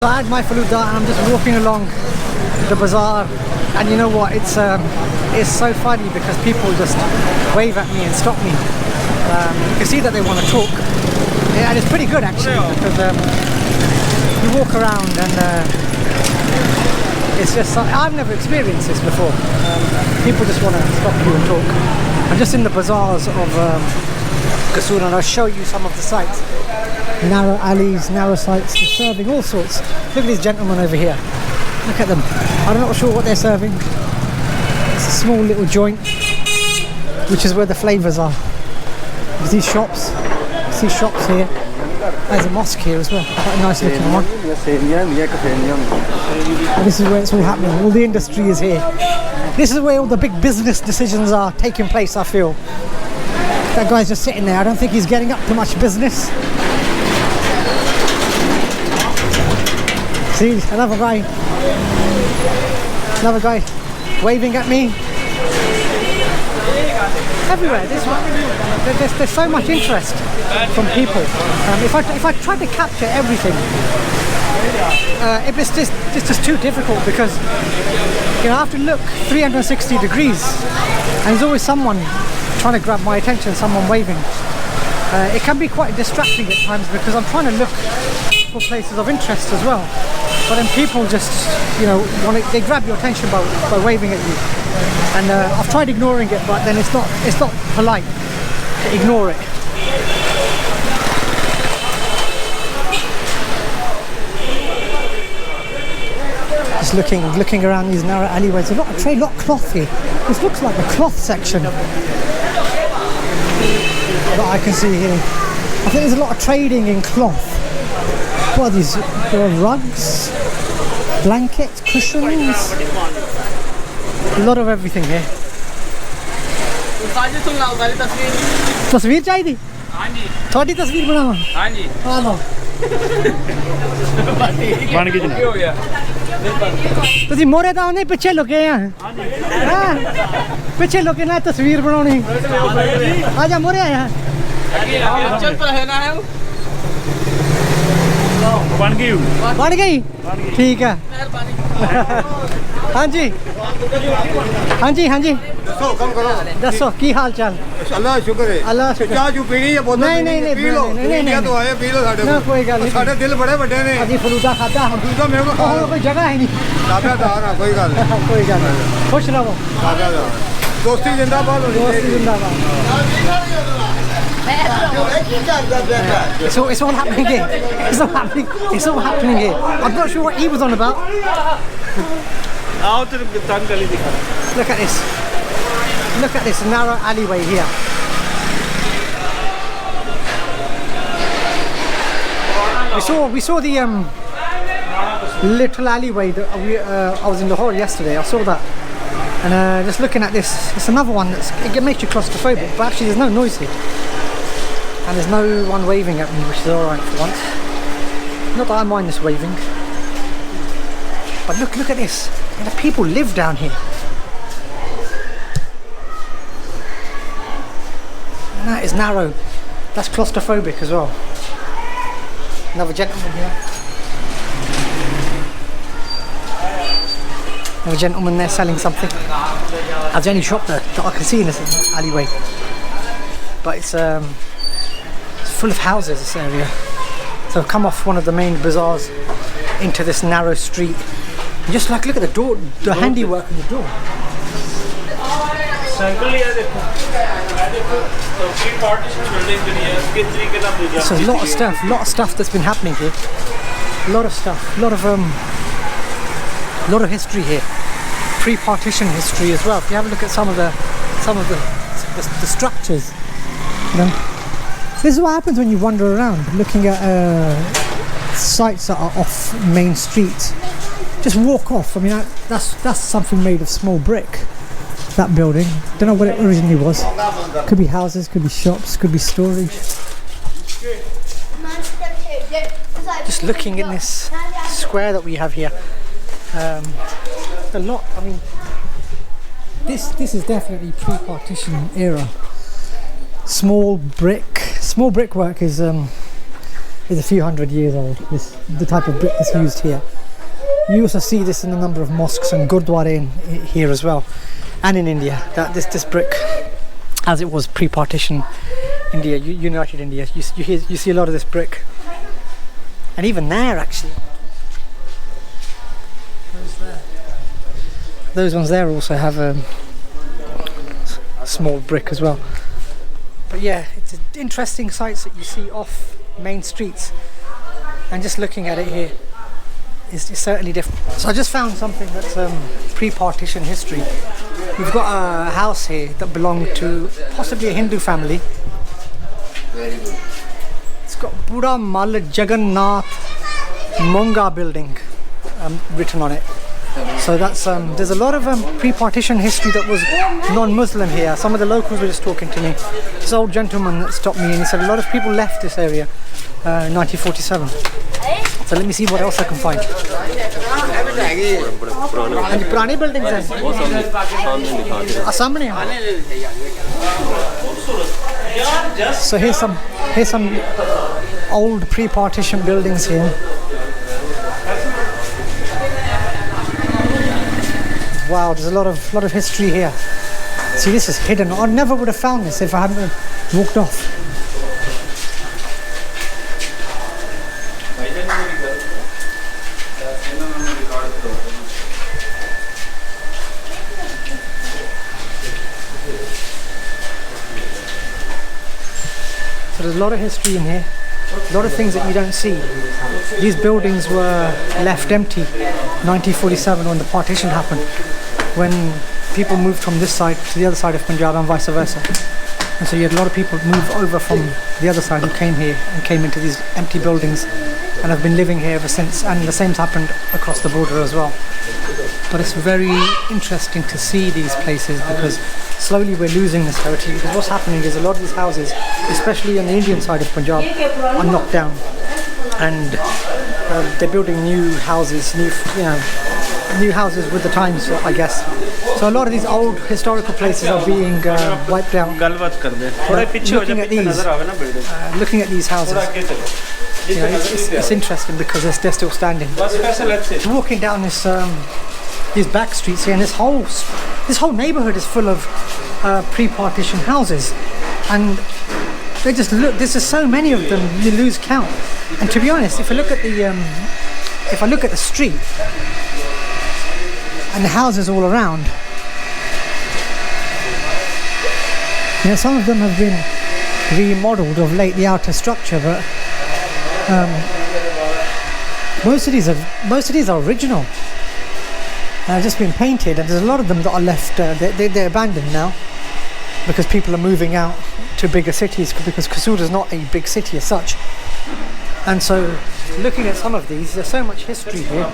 I had my faluda and I'm just walking along the bazaar, and you know what, it's so funny because people just wave at me and stop me. You can see that they want to talk, and it's pretty good actually because you walk around and it's just, I've never experienced this before. People just want to stop you and talk. I'm just in the bazaars of Kasur, and I'll show you some of the sites. Narrow alleys, narrow sites, they're serving all sorts. Look at these gentlemen over here. Look at them. I'm not sure what they're serving. It's a small little joint, which is where the flavours are. There's these shops. See shops here. There's a mosque here as well. Quite a nice looking one. And this is where it's all happening. All the industry is here. This is where all the big business decisions are taking place, I feel. That guy's just sitting there. I don't think he's getting up to much business. See, another guy waving at me. Everywhere, there's so much interest from people. If I tried to capture everything, it's just too difficult because I have to look 360 degrees, and there's always someone trying to grab my attention, someone waving. It can be quite distracting at times because I'm trying to look for places of interest as well. But then people just, they grab your attention by waving at you. And I've tried ignoring it, but then it's not polite to ignore it. Just looking around these narrow alleyways. A lot of trade, a lot of cloth here. This looks like the cloth section that I can see here. I think there's a lot of trading in cloth. What are these? There are rugs, blankets, cushions. A lot of everything here. तस्वीर चाहिए? हाँ जी। थोड़ी तस्वीर बनावा? हाँ जी। हाँ लो। बन गई जी। हो गया। तुझे मोरे दाव नहीं पीछे लुके हैं? हाँ जी। हाँ। पीछे लुके ना तस्वीर बनानी। आजा मोरे आया। चल पर है ना है वो? बन गई? बन गई? ठीक है। हाँ जी हाँ जी हाँ जी दसो की हाल चाल अल्लाह शुक्र है अल्लाह शुक्र चाह चू पीनी है बोतल नहीं पी लो तो आए पी लो साडे ना कोई गल नहीं साडे दिल बड़े बड़े ने अजी फलूदा खाता फलूदा मेरे को कोई जगह है नहीं दावेदार है कोई गल कोई गल खुश रहो दावेदार दोस्ती जिंदाबाद दोस्ती जिंदाबाद It's all happening here. It's all happening here. I'm not sure what he was on about. Look at this. Look at this narrow alleyway here. We saw the little alleyway that I was in Lahore yesterday. I saw that, and just looking at this, it's another one it makes you claustrophobic, but actually there's no noise here. And there's no one waving at me, which is alright for once. Not that I mind this waving. But look at this. And the people live down here. And that is narrow. That's claustrophobic as well. Another gentleman here. Another gentleman there selling something. That's the only shop that I can see in this alleyway. But it's full of houses, this area. So I've come off one of the main bazaars into this narrow street. And just look at the door, the handiwork on the door. So a lot of stuff that's been happening here. A lot of stuff, a lot of history here. Pre-partition history as well. If you have a look at some of the structures, this is what happens when you wander around looking at sites that are off main street. Just walk off. I mean, that's something made of small brick. That building. Don't know what it originally was. Could be houses, could be shops, could be storage. Just looking in this square that we have here. A lot. I mean, this is definitely pre-partition era. Small brickwork is is a few hundred years old. The type of brick that's used here. You also see this in a number of mosques and gurdwara here as well, and in India. That this brick, as it was pre-partition India, United India, you see a lot of this brick, and even there actually. Those ones there also have a small brick as well. But yeah, it's interesting sights that you see off main streets, and just looking at it here is certainly different. So I just found something that's pre-partition history. We've got a house here that belonged to possibly a Hindu family. Very good. It's got Buddha Mal Jagannath Monga building written on it. So that's there's a lot of pre-partition history that was non-Muslim here. Some of the locals were just talking to me. This old gentleman that stopped me and he said a lot of people left this area in 1947. So let me see what else I can find. And पुरानी buildings हैं। सामने हैं। So here's some old pre-partition buildings here. Wow, there's a lot of history here. See, this is hidden. I never would have found this if I hadn't walked off. So there's a lot of history in here. A lot of things that you don't see. These buildings were left empty 1947 when the partition happened, when people moved from this side to the other side of Punjab and vice versa. And so you had a lot of people move over from the other side who came here and came into these empty buildings and have been living here ever since, and the same's happened across the border as well. But it's very interesting to see these places because slowly we're losing this heritage, because what's happening is a lot of these houses, especially on the Indian side of Punjab, are knocked down, and they're building new houses, new houses with the times, I guess. So a lot of these old historical places are being wiped out. Looking at these houses, it's interesting because they're still standing. Walking down these back streets here, and this whole neighbourhood is full of pre-partition houses, and they just look. There's just so many of them, you lose count. And to be honest, if I look at the street and the houses all around, some of them have been remodelled of late, the outer structure, but most of these are original. Just been painted, and there's a lot of them that are left. They're abandoned now because people are moving out to bigger cities, because Kasur is not a big city as such. And so, looking at some of these, there's so much history here,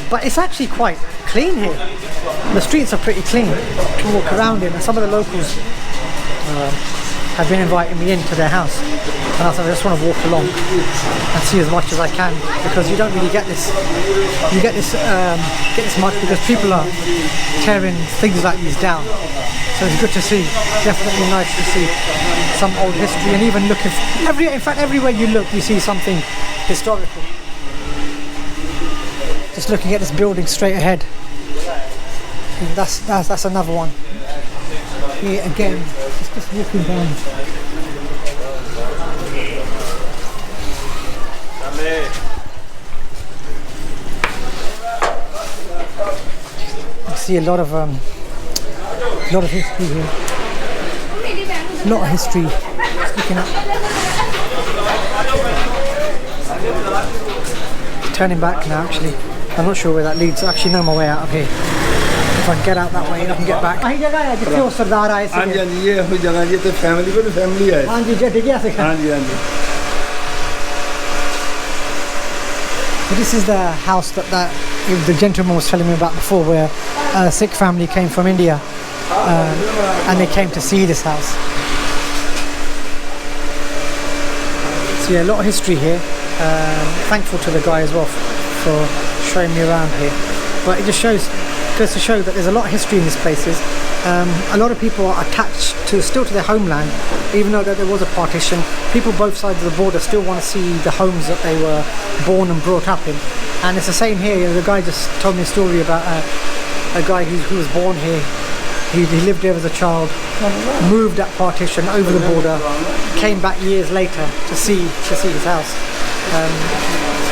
but it's actually quite clean here. The streets are pretty clean to walk around in, and some of the locals have been inviting me into their house, and I just want to walk along and see as much as I can, because you don't really get this. You get this much because people are tearing things like these down. So it's good to see. Definitely nice to see some old history, and even look in fact everywhere you look, you see something historical. Just looking at this building straight ahead. That's another one. Here again, just walking down. I see a lot of history here. A lot of history. Just looking up. Turning back now. Actually, I'm not sure where that leads. I actually know my way out of here. If I can get out that way, I can get back. हाँ जी ये हुई जगह ये तो family है हाँ जी ठीक है हाँ जी So this is the house that the gentleman was telling me about before, where a Sikh family came from India and they came to see this house. So yeah, a lot of history here. Thankful to the guy as well for showing me around here. But it just goes to show that there's a lot of history in these places. A lot of people are attached still to their homeland, even though there was a partition. people both sides of the border still want to see the homes that they were born and brought up in. And it's the same here. You know, the guy just told me a story about a guy who was born here. He lived here as a child, moved at partition over the border, came back years later to see his house.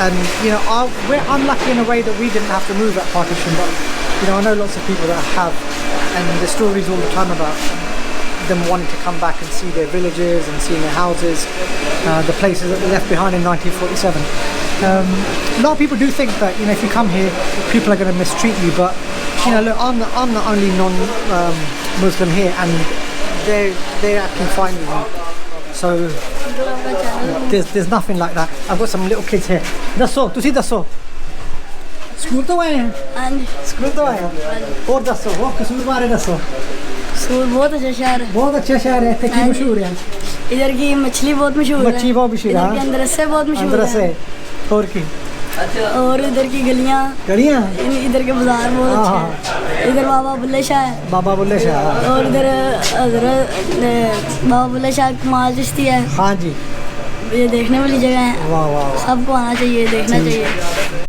And you know, we're unlucky in a way that we didn't have to move at partition, but you know, I know lots of people that have, and there's stories all the time about them wanting to come back and see their villages and seeing their houses, the places that they left behind in 1947. A lot of people do think that, you know, if you come here, people are going to mistreat you, but you know, look, I'm the only non-Muslim here, and they're acting fine with me. So there's nothing like that. I've got some little kids here. Dasso, तुसी दसो school तो आए हैं? हाँ जी school तो आए हैं और दसो वो कसूर बारे दसो कसूर बहुत अच्छा शहर है बहुत अच्छा शहर है क्या मशहूर है इधर की मछली बहुत मशहूर है मच्छी बहुत मशहूर है इधर के अंदर से बहुत मशहूर अंदर से है और की और इधर की गलियाँ इधर के बाजार बहुत अच्छे हैं इधर बाबा बुल्ले शाह है बाबा बुल्ले शाह और इधर बाबा बुल्ले शाह कमाल चिश्ती है हाँ जी ये देखने वाली जगह है वाह वाह सबको आना चाहिए देखना चाहिए